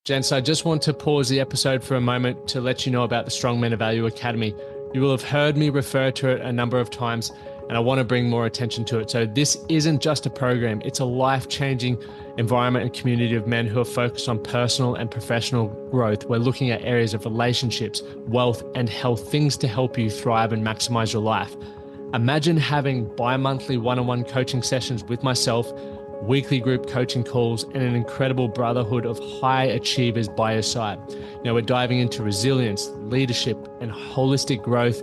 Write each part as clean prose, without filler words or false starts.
Gents, I just want to pause the episode for a moment to let you know about the Strong Men of Value Academy. You will have heard me refer to it a number of times, and I want to bring more attention to it. So this isn't just a program, it's a life-changing environment and community of men who are focused on personal and professional growth. We're looking at areas of relationships, wealth, and health, things to help you thrive and maximize your life. Imagine having bi-monthly one-on-one coaching sessions with myself, weekly group coaching calls, and an incredible brotherhood of high achievers by your side. Now we're diving into resilience, leadership, and holistic growth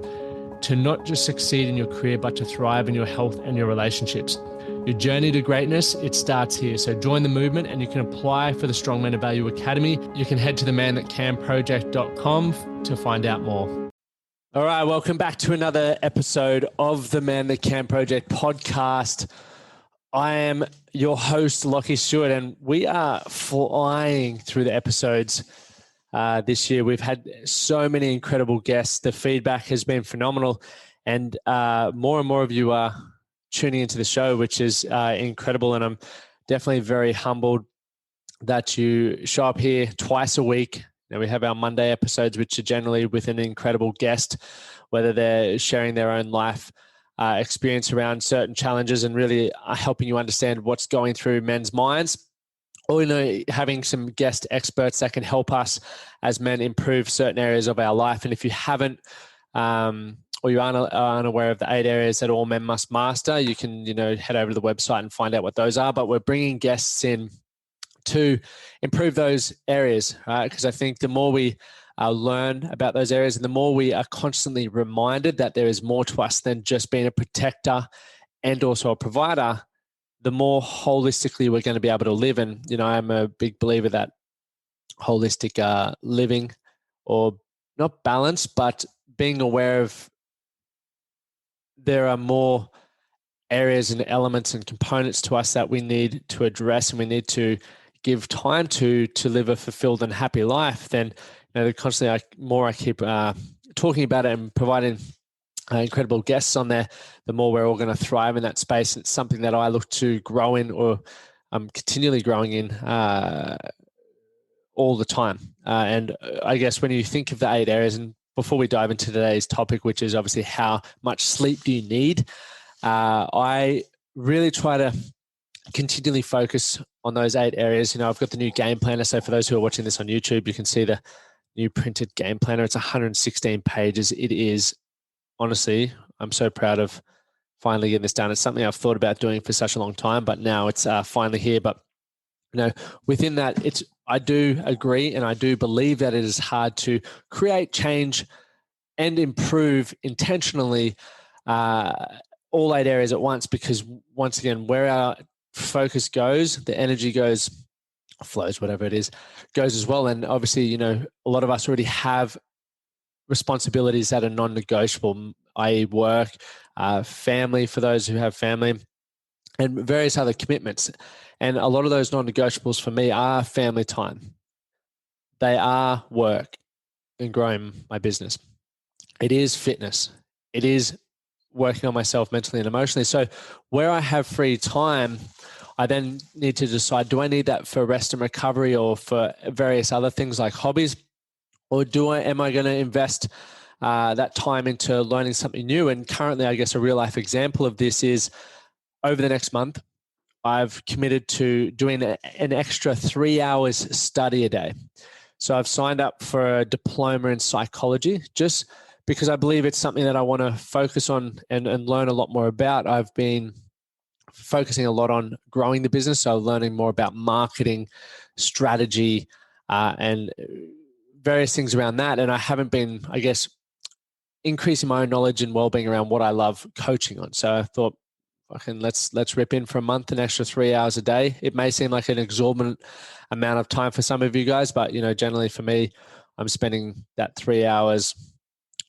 to not just succeed in your career, but to thrive in your health and your relationships. Your journey to greatness, it starts here. So join the movement and you can apply for the Strong Men of Value Academy. You can head to themanthatcanproject.com to find out more. All right, welcome back to another episode of the Man That Can Project podcast. I am your host, Lachlan Stuart, and we are flying through the episodes this year. We've had so many incredible guests. The feedback has been phenomenal, and more and more of you are tuning into the show, which is incredible. And I'm definitely very humbled that you show up here twice a week. Now, we have our Monday episodes, which are generally with an incredible guest, whether they're sharing their own life experience around certain challenges and really helping you understand what's going through men's minds, or having some guest experts that can help us as men improve certain areas of our life. And if you haven't or you aren't aware of the 8 areas that all men must master, you can head over to the website and find out what those are. But we're bringing guests in to improve those areas, right? Because I think the more we learn about those areas and the more we are constantly reminded that there is more to us than just being a protector and also a provider, the more holistically we're going to be able to live. And, I'm a big believer that holistic living, or not balance, but being aware of there are more areas and elements and components to us that we need to address and we need to give time to live a fulfilled and happy life. Then constantly, I keep talking about it and providing incredible guests on there, the more we're all going to thrive in that space. It's something that I look to grow in, or I'm continually growing in all the time. And I guess when you think of the 8 areas, and before we dive into today's topic, which is obviously how much sleep do you need, I really try to continually focus on those 8 areas. I've got the new game planner. So for those who are watching this on YouTube, you can see the new printed game planner. It's 116 pages. It is, honestly, I'm so proud of finally getting this done. It's something I've thought about doing for such a long time, but now it's finally here. But within that, I do agree, and I do believe that it is hard to create change and improve intentionally all 8 areas at once, because once again, where our focus goes, the energy flows, whatever it is, goes as well. And obviously, a lot of us already have responsibilities that are non-negotiable, i.e. work, family for those who have family, and various other commitments. And a lot of those non-negotiables for me are family time. They are work and growing my business. It is fitness. It is working on myself mentally and emotionally. So where I have free time, I then need to decide, do I need that for rest and recovery or for various other things like hobbies? Or am I going to invest that time into learning something new? And currently, I guess a real life example of this is over the next month, I've committed to doing an extra 3 hours study a day. So I've signed up for a diploma in psychology, just because I believe it's something that I want to focus on and learn a lot more about. I've been focusing a lot on growing the business, so learning more about marketing, strategy, and various things around that. And I haven't been, I guess, increasing my own knowledge and well-being around what I love coaching on. So I thought, let's rip in for a month, an extra 3 hours a day. It may seem like an exorbitant amount of time for some of you guys, but generally for me, I'm spending that 3 hours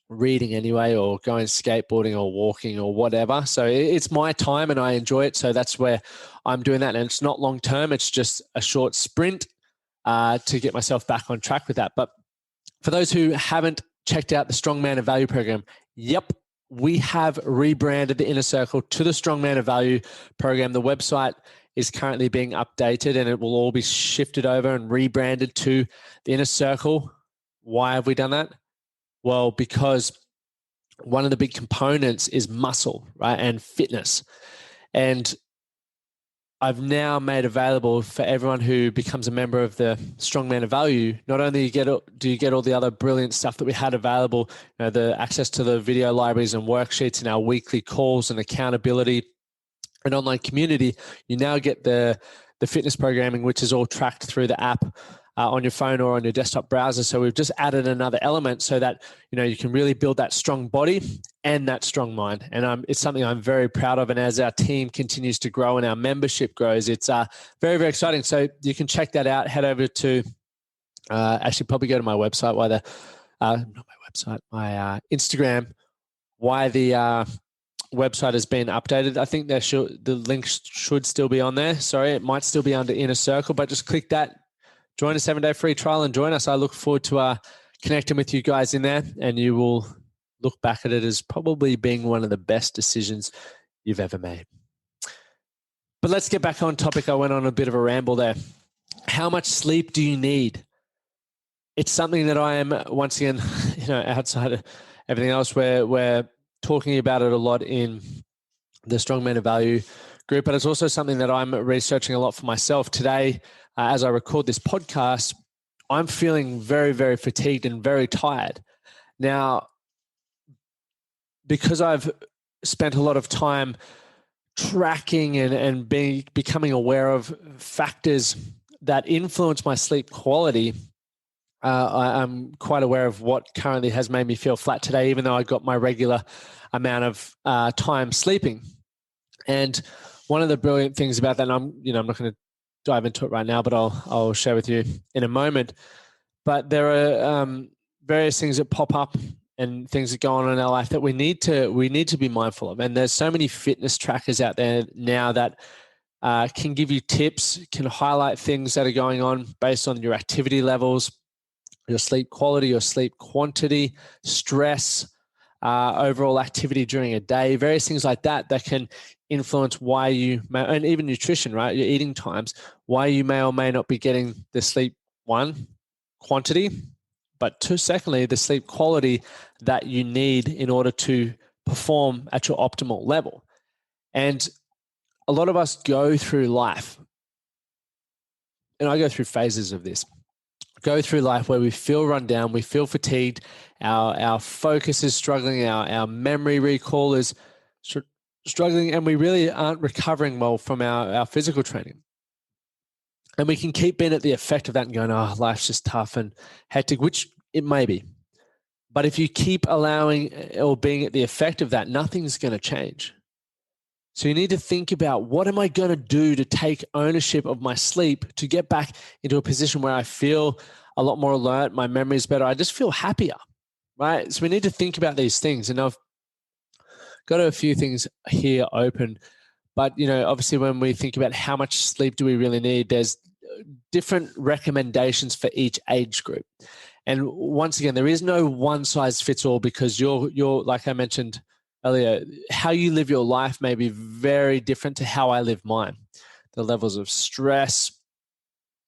reading anyway, or going skateboarding or walking or whatever. So it's my time and I enjoy it. So that's where I'm doing that. And it's not long term. It's just a short sprint to get myself back on track with that. But for those who haven't checked out the Strong Man of Value program, yep, we have rebranded the Inner Circle to the Strong Man of Value program. The website is currently being updated, and it will all be shifted over and rebranded to the Inner Circle. Why have we done that? Well, because one of the big components is muscle, right, and fitness. And I've now made available for everyone who becomes a member of the Strongman of Value. Not only do you get all the other brilliant stuff that we had available, the access to the video libraries and worksheets and our weekly calls and accountability and online community, you now get the fitness programming, which is all tracked through the app on your phone or on your desktop browser. So we've just added another element so that you can really build that strong body and that strong mind. And it's something I'm very proud of. And as our team continues to grow and our membership grows, it's very, very exciting. So you can check that out. Head over to actually probably go to my website, my Instagram, why the website has been updated. I think the link should still be on there. Sorry, it might still be under Inner Circle, but just click that. Join a 7-day free trial and join us. I look forward to connecting with you guys in there, and you will look back at it as probably being one of the best decisions you've ever made. But let's get back on topic. I went on a bit of a ramble there. How much sleep do you need? It's something that I am, once again, outside of everything else, we're talking about it a lot in the Strongman of Value group, but it's also something that I'm researching a lot for myself. Today, as I record this podcast, I'm feeling very, very fatigued and very tired. Now, because I've spent a lot of time tracking and becoming aware of factors that influence my sleep quality, I'm quite aware of what currently has made me feel flat today, even though I got my regular amount of time sleeping. And one of the brilliant things about that, and I'm not going to dive into it right now, but I'll share with you in a moment. But there are various things that pop up and things that go on in our life that we need to be mindful of. And there's so many fitness trackers out there now that can give you tips, can highlight things that are going on based on your activity levels, your sleep quality, your sleep quantity, stress, overall activity during a day, various things like that can influence why you may, and even nutrition, right? Your eating times, why you may or may not be getting the sleep, one, quantity, but two, secondly, the sleep quality that you need in order to perform at your optimal level. And a lot of us go through life, and I go through phases of this, go through life where we feel run down, we feel fatigued, our focus is struggling, our memory recall is struggling, and we really aren't recovering well from our physical training. And we can keep being at the effect of that and going, oh, life's just tough and hectic, which it may be. But if you keep allowing or being at the effect of that, nothing's going to change. So you need to think about, what am I going to do to take ownership of my sleep to get back into a position where I feel a lot more alert, my memory is better, I just feel happier, right? So we need to think about these things. And I've got a few things here open, but obviously when we think about how much sleep do we really need, there's different recommendations for each age group. And once again, there is no one size fits all, because you're like I mentioned earlier, how you live your life may be very different to how I live mine. The levels of stress,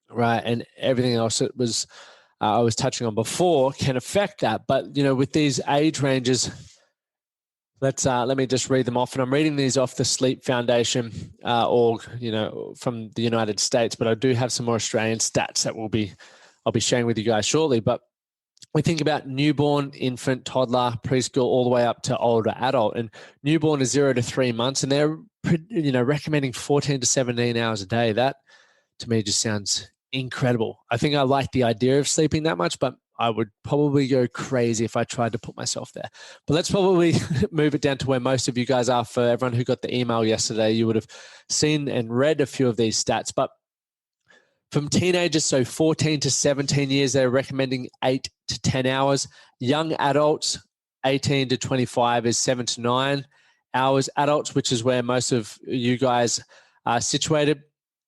right, and everything else that was I was touching on before can affect that. But with these age ranges, let me just read them off. And I'm reading these off the Sleep Foundation org, from the United States. But I do have some more Australian stats that I'll be sharing with you guys shortly. But we think about newborn, infant, toddler, preschool, all the way up to older adult. And newborn is 0 to 3 months, and they're recommending 14 to 17 hours a day. That to me just sounds incredible. I think I like the idea of sleeping that much, but I would probably go crazy if I tried to put myself there. But let's probably move it down to where most of you guys are. For everyone who got the email yesterday, you would have seen and read a few of these stats. But from teenagers, so 14 to 17 years, they're recommending 8 to 10 hours. Young adults, 18 to 25, is 7 to 9 hours. Adults, which is where most of you guys are situated,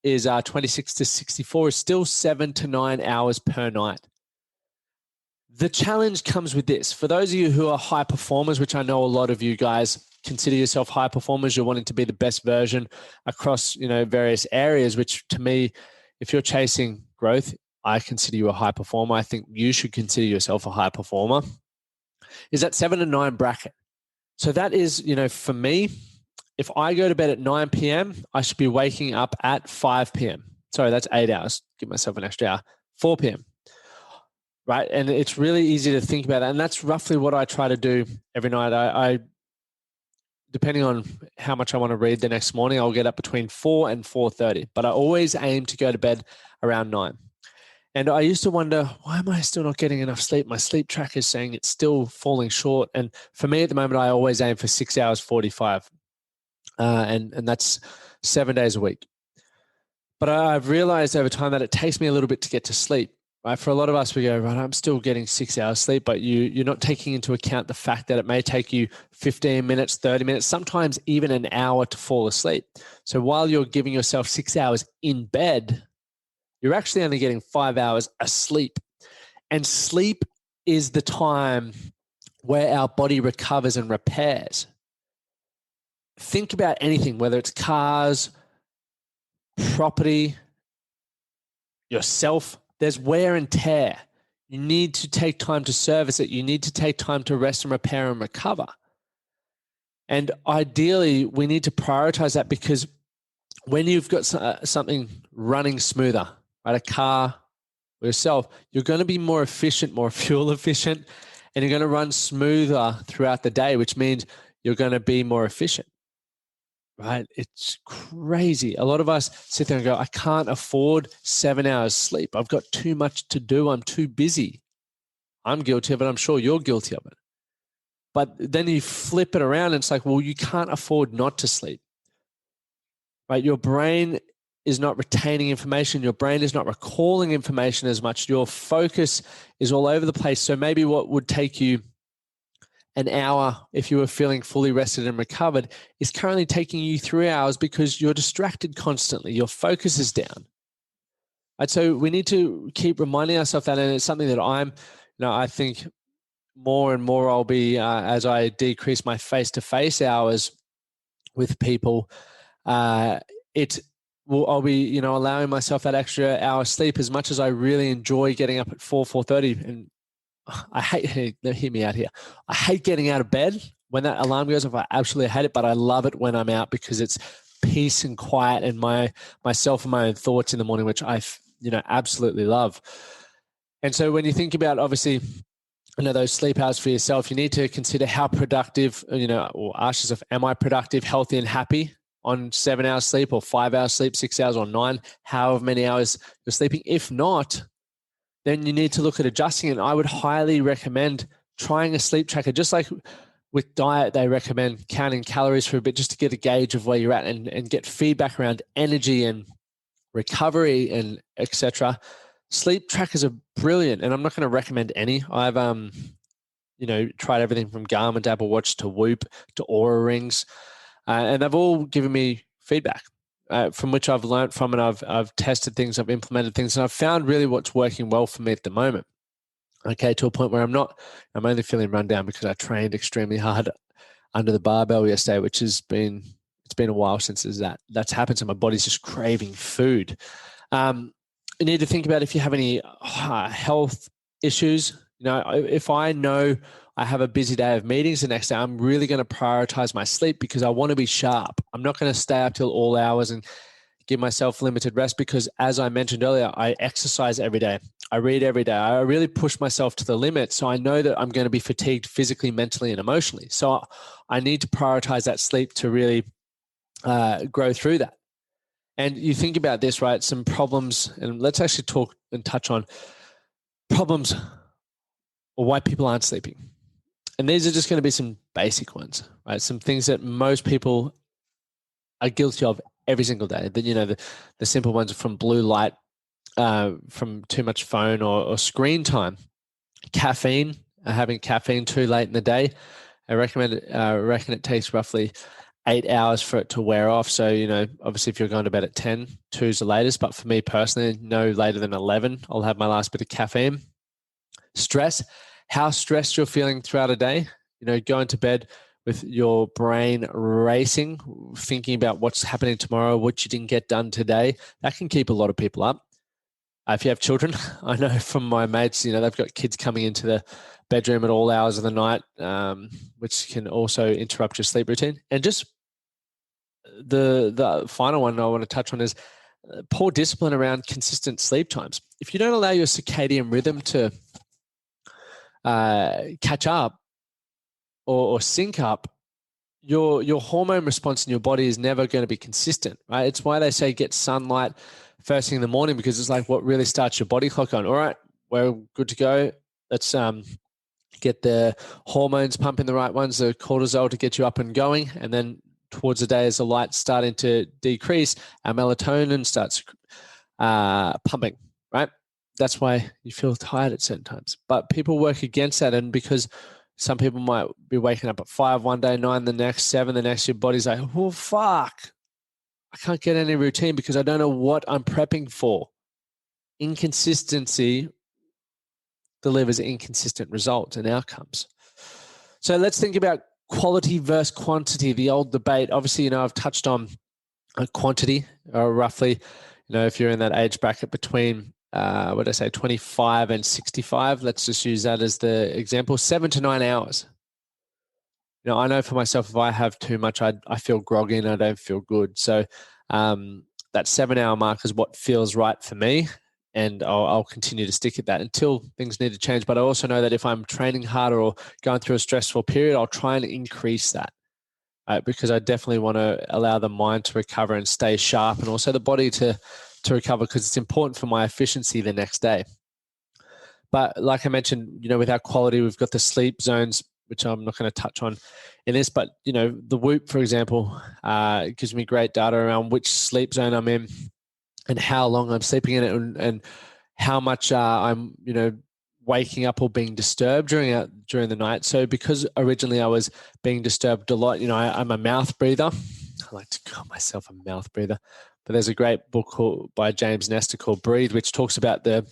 is 26 to 64, is still 7 to 9 hours per night. The challenge comes with this. For those of you who are high performers, which I know a lot of you guys consider yourself high performers. You're wanting to be the best version across, various areas, which to me, if you're chasing growth, I consider you a high performer. I think you should consider yourself a high performer. Is that 7 to 9 bracket. So that is, for me, if I go to bed at 9 p.m., I should be waking up at 5 p.m. Sorry, that's 8 hours. Give myself an extra hour. 4 p.m. Right? And it's really easy to think about that. And that's roughly what I try to do every night. I depending on how much I want to read the next morning, I'll get up between 4 and 4:30. But I always aim to go to bed around 9. And I used to wonder, why am I still not getting enough sleep? My sleep tracker is saying it's still falling short. And for me at the moment, I always aim for 6 hours 45. And that's 7 days a week. But I've realized over time that it takes me a little bit to get to sleep. Right? For a lot of us, we go, right, I'm still getting 6 hours sleep, but you're not taking into account the fact that it may take you 15 minutes, 30 minutes, sometimes even an hour to fall asleep. So while you're giving yourself 6 hours in bed, you're actually only getting 5 hours asleep. And sleep is the time where our body recovers and repairs. Think about anything, whether it's cars, property, yourself. There's wear and tear. You need to take time to service it. You need to take time to rest and repair and recover. And ideally, we need to prioritize that, because when you've got something running smoother, right, a car or yourself, you're going to be more efficient, more fuel efficient, and you're going to run smoother throughout the day, which means you're going to be more efficient. Right? It's crazy. A lot of us sit there and go, I can't afford 7 hours sleep. I've got too much to do. I'm too busy. I'm guilty of it. I'm sure you're guilty of it. But then you flip it around and it's like, well, you can't afford not to sleep. Right? Your brain is not retaining information. Your brain is not recalling information as much. Your focus is all over the place. So maybe what would take you an hour if you were feeling fully rested and recovered is currently taking you 3 hours because you're distracted constantly. Your focus is down. Right? So we need to keep reminding ourselves that, and it's something that I think more and more I'll be, as I decrease my face-to-face hours with people, I'll be, allowing myself that extra hour sleep, as much as I really enjoy getting up at 4:30. And I hate, hear me out here. I hate getting out of bed when that alarm goes off. I absolutely hate it, but I love it when I'm out, because it's peace and quiet and myself and my own thoughts in the morning, which I, absolutely love. And so when you think about, obviously, those sleep hours for yourself, you need to consider how productive, or ask yourself, am I productive, healthy, and happy on 7 hours sleep, or 5 hours sleep, 6 hours, or 9, however many hours you're sleeping? If not, then you need to look at adjusting it. I would highly recommend trying a sleep tracker. Just like with diet, they recommend counting calories for a bit, just to get a gauge of where you're at and get feedback around energy and recovery and etc. Sleep trackers are brilliant, and I'm not going to recommend any. I've tried everything from Garmin to Apple Watch to Whoop to Oura Rings, and they've all given me feedback. From which I've learned from, and I've tested things, I've implemented things, and I've found really what's working well for me at the moment. Okay, to a point where I'm only feeling run down because I trained extremely hard under the barbell yesterday, which it's been a while since that's happened. So my body's just craving food. You need to think about if you have any health issues. If I know I have a busy day of meetings the next day, I'm really going to prioritize my sleep, because I want to be sharp. I'm not going to stay up till all hours and give myself limited rest, because, as I mentioned earlier, I exercise every day. I read every day. I really push myself to the limit. So I know that I'm going to be fatigued physically, mentally, and emotionally. So I need to prioritize that sleep to really grow through that. And you think about this, right? Some problems, and let's actually talk and touch on problems or why people aren't sleeping. And these are just going to be some basic ones, right? Some things that most people are guilty of every single day. The simple ones from blue light, from too much phone or screen time, caffeine, having caffeine too late in the day. I reckon it takes roughly 8 hours for it to wear off. So, obviously if you're going to bed at 10, 2 is the latest. But for me personally, no later than 11, I'll have my last bit of caffeine. Stress, how stressed you're feeling throughout a day. Going to bed with your brain racing, thinking about what's happening tomorrow, what you didn't get done today, that can keep a lot of people up. If you have children, I know from my mates, they've got kids coming into the bedroom at all hours of the night, which can also interrupt your sleep routine. And just the final one I want to touch on is poor discipline around consistent sleep times. If you don't allow your circadian rhythm to catch up or sync up, your hormone response in your body is never going to be consistent, right? It's why they say get sunlight first thing in the morning, because it's like what really starts your body clock on. All right, we're good to go. Let's get the hormones pumping, the right ones, the cortisol to get you up and going. And then towards the day, as the light's starting to decrease, our melatonin starts pumping, right? That's why you feel tired at certain times. But people work against that. And because some people might be waking up at 5 one day, 9 the next, 7 the next, your body's like, oh, fuck. I can't get any routine because I don't know what I'm prepping for. Inconsistency delivers inconsistent results and outcomes. So let's think about quality versus quantity, the old debate. Obviously, I've touched on quantity, roughly, if you're in that age bracket between, 25 and 65, let's just use that as the example, 7 to 9 hours. I know for myself, if I have too much, I feel groggy and I don't feel good. So that 7-hour mark is what feels right for me. And I'll continue to stick at that until things need to change. But I also know that if I'm training harder or going through a stressful period, I'll try and increase that because I definitely want to allow the mind to recover and stay sharp, and also the body to recover, because it's important for my efficiency the next day. But like I mentioned, with our quality, we've got the sleep zones, which I'm not going to touch on in this, but, the Whoop, for example, gives me great data around which sleep zone I'm in and how long I'm sleeping in it, and how much I'm, waking up or being disturbed during the night. So because originally I was being disturbed a lot, I'm a mouth breather. I like to call myself a mouth breather, but there's a great book by James Nestor called Breathe, which talks about the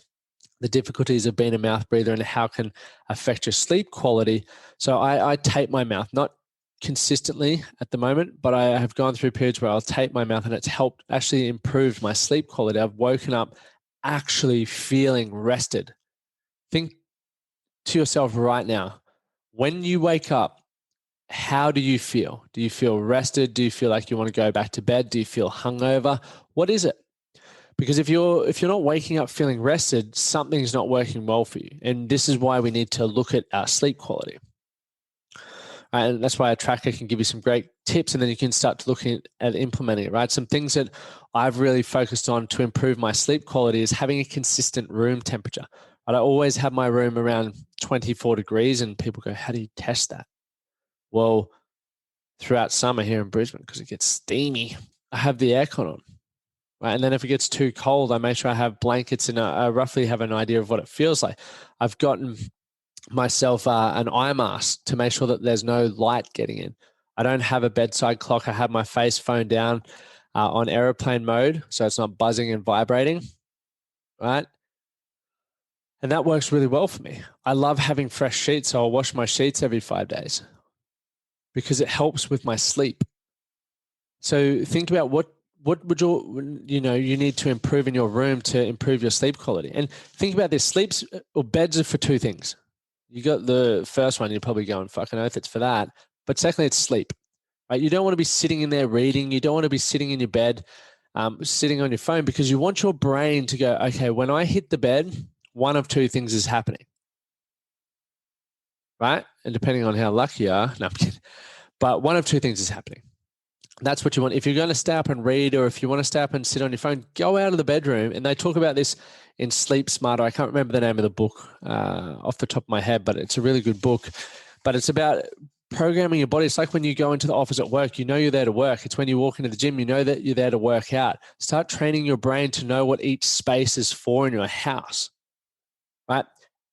difficulties of being a mouth breather and how it can affect your sleep quality. So I tape my mouth, not consistently at the moment, but I have gone through periods where I'll tape my mouth, and it's helped actually improve my sleep quality. I've woken up actually feeling rested. Think to yourself right now, when you wake up, how do you feel? Do you feel rested? Do you feel like you want to go back to bed? Do you feel hungover? What is it? Because if you're not waking up feeling rested, something's not working well for you. And this is why we need to look at our sleep quality. And that's why a tracker can give you some great tips, and then you can start to look at implementing it, right? Some things that I've really focused on to improve my sleep quality is having a consistent room temperature. I always have my room around 24 degrees, and people go, how do you test that? Well, throughout summer here in Brisbane, because it gets steamy, I have the aircon on. Right? And then if it gets too cold, I make sure I have blankets, and I roughly have an idea of what it feels like. I've gotten myself an eye mask to make sure that there's no light getting in. I don't have a bedside clock. I have my face phone down on airplane mode, so it's not buzzing and vibrating, right? And that works really well for me. I love having fresh sheets, so I'll wash my sheets every 5 days because it helps with my sleep. So think about what would you need to improve in your room to improve your sleep quality. And think about this: sleeps or beds are for two things. You got the first one, you're probably going, fucking oath, it's for that. But secondly, it's sleep. Right? You don't want to be sitting in there reading. You don't want to be sitting in your bed, sitting on your phone, because you want your brain to go, okay, when I hit the bed, one of two things is happening. Right? And depending on how lucky you are, no, I'm kidding. But one of two things is happening. That's what you want. If you're going to stay up and read, or if you want to stay up and sit on your phone, go out of the bedroom. And they talk about this in Sleep Smarter. I can't remember the name of the book off the top of my head, but it's a really good book. But it's about programming your body. It's like when you go into the office at work, you know you're there to work. It's when you walk into the gym, you know that you're there to work out. Start training your brain to know what each space is for in your house, right?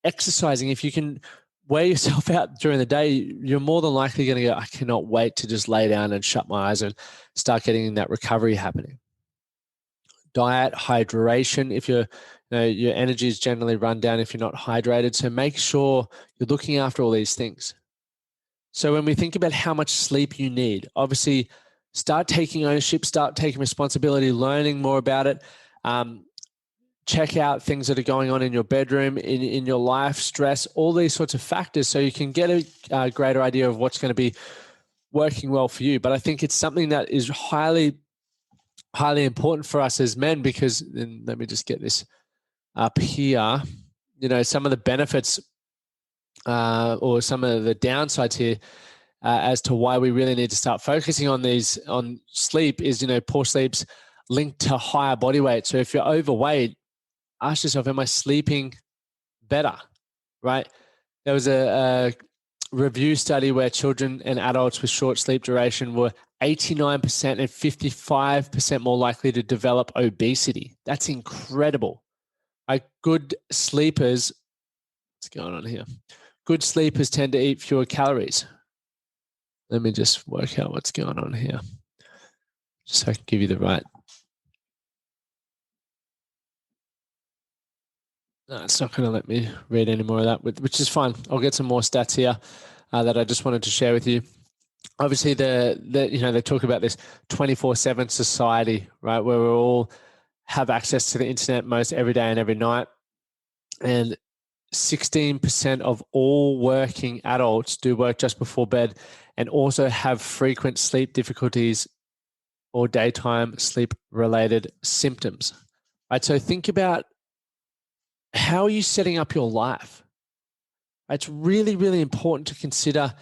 Exercising, if you can wear yourself out during the day, you're more than likely going to go, I cannot wait to just lay down and shut my eyes and start getting that recovery happening. Diet, hydration. If your energy is generally run down if you're not hydrated. So make sure you're looking after all these things. So when we think about how much sleep you need, obviously start taking ownership, start taking responsibility, learning more about it. Check out things that are going on in your bedroom, in your life, stress, all these sorts of factors, so you can get a greater idea of what's going to be working well for you. But I think it's something that is highly, highly important for us as men, because, and let me just get this up here, some of the benefits or some of the downsides here as to why we really need to start focusing on sleep is, poor sleep's linked to higher body weight. So if you're overweight, ask yourself, am I sleeping better, right? There was a review study where children and adults with short sleep duration were 89% and 55% more likely to develop obesity. That's incredible. Good sleepers, what's going on here? Good sleepers tend to eat fewer calories. Let me just work out what's going on here, just so I can give you the right. No, it's not going to let me read any more of that, which is fine. I'll get some more stats here that I just wanted to share with you. Obviously, they talk about this 24/7 society, right, where we all have access to the internet most every day and every night. And 16% of all working adults do work just before bed and also have frequent sleep difficulties or daytime sleep-related symptoms. Right, so think about, how are you setting up your life? It's really, really important to consider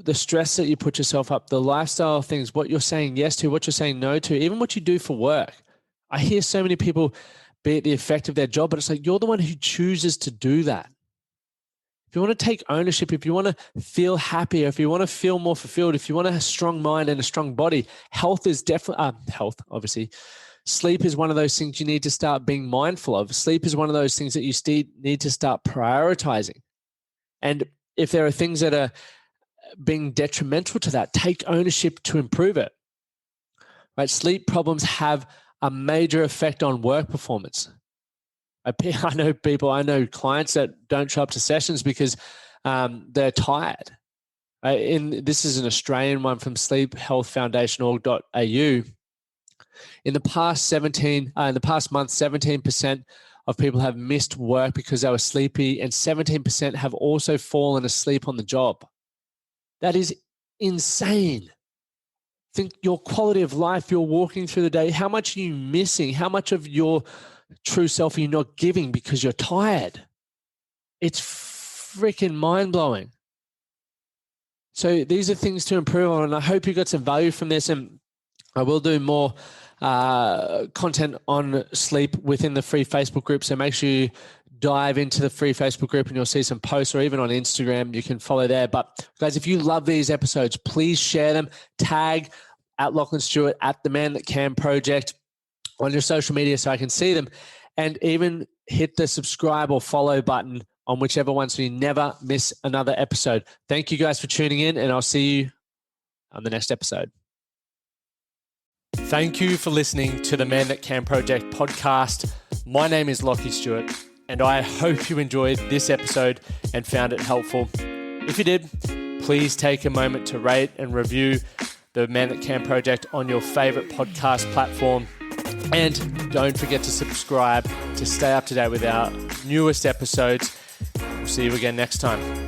the stress that you put yourself up, the lifestyle things, what you're saying yes to, what you're saying no to, even what you do for work. I hear so many people be at the effect of their job, but it's like, you're the one who chooses to do that. If you want to take ownership, if you want to feel happier, if you want to feel more fulfilled, if you want to have a strong mind and a strong body, health is definitely, obviously. Sleep is one of those things you need to start being mindful of. Sleep is one of those things that you need to start prioritizing. And if there are things that are being detrimental to that, take ownership to improve it. Right? Sleep problems have a major effect on work performance. I know clients that don't show up to sessions because they're tired. This is an Australian one from sleephealthfoundation.org.au. In the past month, 17% of people have missed work because they were sleepy, and 17% have also fallen asleep on the job. That is insane. Think your quality of life, you're walking through the day, how much are you missing? How much of your true self are you not giving because you're tired? It's freaking mind-blowing. So these are things to improve on, and I hope you got some value from this, and I will do more content on sleep within the free Facebook group. So make sure you dive into the free Facebook group and you'll see some posts, or even on Instagram, you can follow there. But guys, if you love these episodes, please share them, tag at Lachlan Stuart, at the Man That Can Project on your social media so I can see them, and even hit the subscribe or follow button on whichever one so you never miss another episode. Thank you guys for tuning in, and I'll see you on the next episode. Thank you for listening to the Man That Can Project podcast. My name is Lachlan Stuart, and I hope you enjoyed this episode and found it helpful. If you did, please take a moment to rate and review the Man That Can Project on your favorite podcast platform. And don't forget to subscribe to stay up to date with our newest episodes. We'll see you again next time.